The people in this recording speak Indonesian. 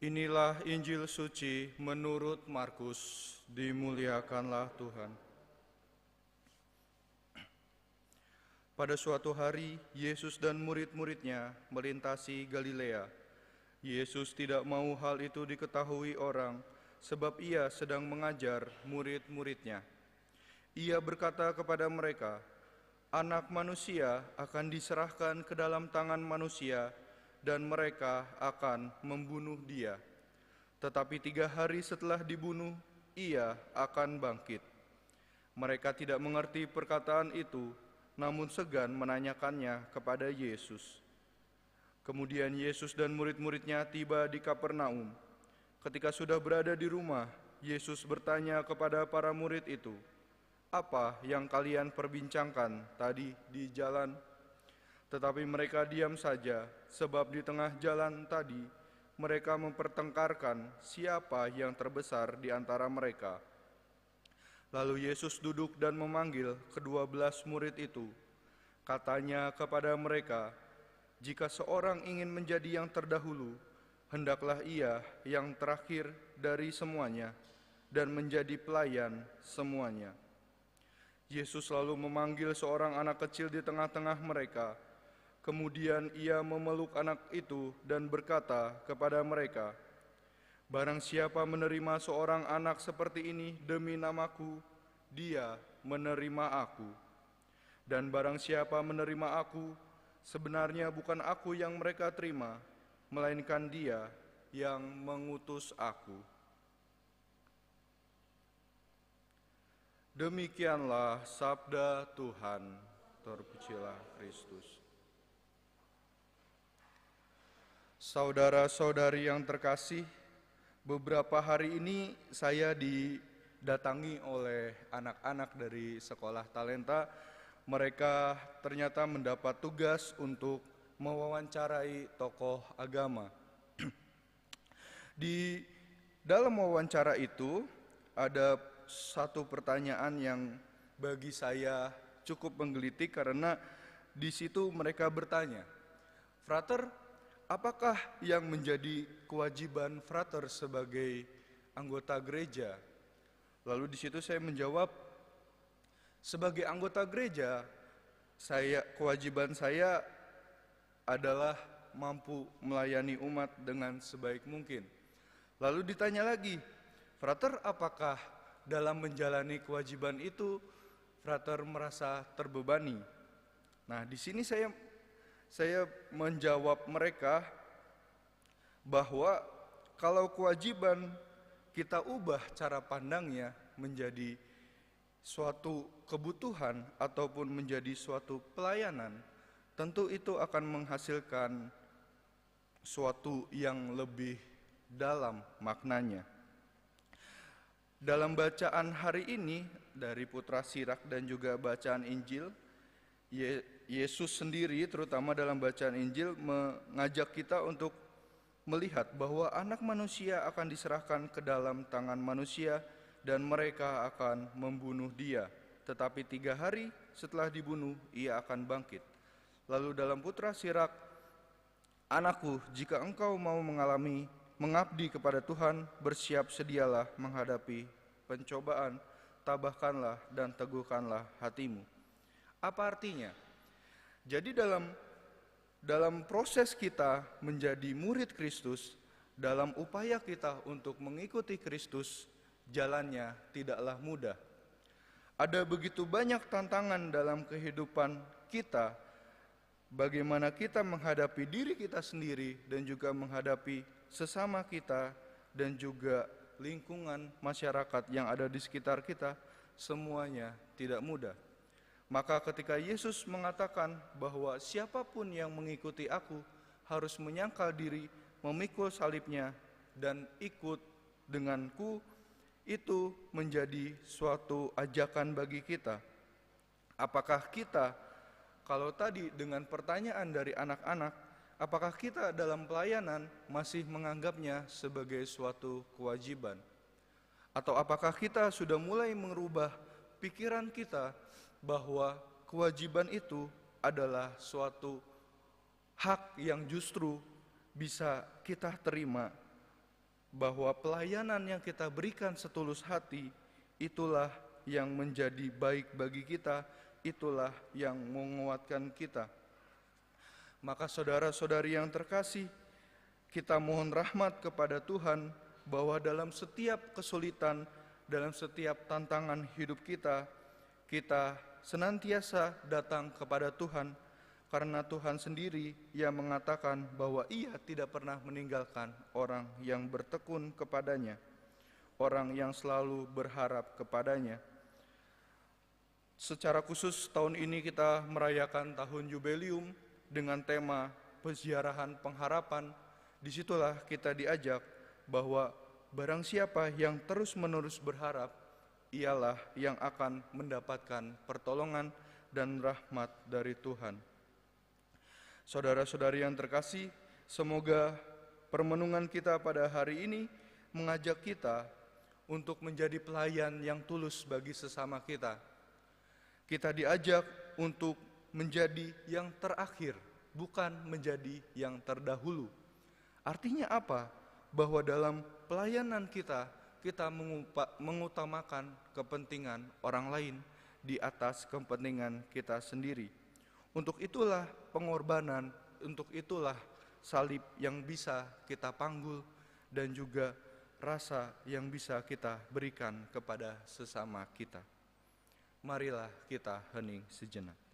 Inilah Injil suci menurut Markus. Dimuliakanlah Tuhan. Pada suatu hari, Yesus dan murid-muridnya melintasi Galilea. Yesus tidak mau hal itu diketahui orang, sebab ia sedang mengajar murid-muridnya. Ia berkata kepada mereka, "Anak manusia akan diserahkan ke dalam tangan manusia, dan mereka akan membunuh dia. Tetapi 3 hari setelah dibunuh, ia akan bangkit." Mereka tidak mengerti perkataan itu, namun segan menanyakannya kepada Yesus. Kemudian Yesus dan murid-muridnya tiba di Kapernaum. Ketika sudah berada di rumah, Yesus bertanya kepada para murid itu, "Apa yang kalian perbincangkan tadi di jalan?" Tetapi mereka diam saja, sebab di tengah jalan tadi mereka mempertengkarkan siapa yang terbesar di antara mereka. Lalu Yesus duduk dan memanggil ke-12 murid itu. Katanya kepada mereka, "Jika seorang ingin menjadi yang terdahulu, hendaklah ia yang terakhir dari semuanya dan menjadi pelayan semuanya." Yesus lalu memanggil seorang anak kecil di tengah-tengah mereka. Kemudian ia memeluk anak itu dan berkata kepada mereka, "Barang siapa menerima seorang anak seperti ini demi namaku, dia menerima aku. Dan barang siapa menerima aku, sebenarnya bukan aku yang mereka terima, melainkan dia yang mengutus aku." Demikianlah sabda Tuhan. Terpujilah Kristus. Saudara-saudari yang terkasih, beberapa hari ini saya didatangi oleh anak-anak dari sekolah talenta. Mereka ternyata mendapat tugas untuk mewawancarai tokoh agama. Di dalam wawancara itu ada satu pertanyaan yang bagi saya cukup menggelitik karena di situ mereka bertanya, "Frater, apakah yang menjadi kewajiban frater sebagai anggota gereja?" Lalu di situ saya menjawab, sebagai anggota gereja, kewajiban saya adalah mampu melayani umat dengan sebaik mungkin. Lalu ditanya lagi, "Frater, apakah dalam menjalani kewajiban itu frater merasa terbebani?" Nah, di sini saya menjawab mereka bahwa kalau kewajiban kita ubah cara pandangnya menjadi suatu kebutuhan ataupun menjadi suatu pelayanan, tentu itu akan menghasilkan suatu yang lebih dalam maknanya. Dalam bacaan hari ini dari Putra Sirak dan juga bacaan Injil, Yesus sendiri terutama dalam bacaan Injil mengajak kita untuk melihat bahwa anak manusia akan diserahkan ke dalam tangan manusia dan mereka akan membunuh dia. Tetapi 3 hari setelah dibunuh ia akan bangkit. Lalu dalam Putra Sirak, "Anakku, jika engkau mau mengabdi kepada Tuhan, bersiap sedialah menghadapi pencobaan, tabahkanlah dan teguhkanlah hatimu." Apa artinya? Jadi dalam proses kita menjadi murid Kristus, dalam upaya kita untuk mengikuti Kristus, jalannya tidaklah mudah. Ada begitu banyak tantangan dalam kehidupan kita, bagaimana kita menghadapi diri kita sendiri dan juga menghadapi sesama kita dan juga lingkungan masyarakat yang ada di sekitar kita, semuanya tidak mudah. Maka ketika Yesus mengatakan bahwa siapapun yang mengikuti aku harus menyangkal diri, memikul salibnya, dan ikut denganku, itu menjadi suatu ajakan bagi kita. Apakah kita, kalau tadi dengan pertanyaan dari anak-anak, apakah kita dalam pelayanan masih menganggapnya sebagai suatu kewajiban? Atau apakah kita sudah mulai merubah pikiran kita bahwa kewajiban itu adalah suatu hak yang justru bisa kita terima bahwa pelayanan yang kita berikan setulus hati, itulah yang menjadi baik bagi kita, itulah yang menguatkan kita. Maka saudara-saudari yang terkasih, kita mohon rahmat kepada Tuhan bahwa dalam setiap kesulitan, dalam setiap tantangan hidup kita, kita senantiasa datang kepada Tuhan, karena Tuhan sendiri yang mengatakan bahwa Ia tidak pernah meninggalkan orang yang bertekun kepadanya, orang yang selalu berharap kepadanya. Secara khusus tahun ini kita merayakan tahun Jubileum dengan tema Peziarahan Pengharapan. Disitulah kita diajak bahwa barang siapa yang terus-menerus berharap, ialah yang akan mendapatkan pertolongan dan rahmat dari Tuhan. Saudara-saudari yang terkasih, semoga permenungan kita pada hari ini mengajak kita untuk menjadi pelayan yang tulus bagi sesama kita. Kita diajak untuk menjadi yang terakhir, bukan menjadi yang terdahulu. Artinya apa? Bahwa dalam pelayanan kita mengutamakan kepentingan orang lain di atas kepentingan kita sendiri. Untuk itulah pengorbanan, untuk itulah salib yang bisa kita panggul dan juga rasa yang bisa kita berikan kepada sesama kita. Marilah kita hening sejenak.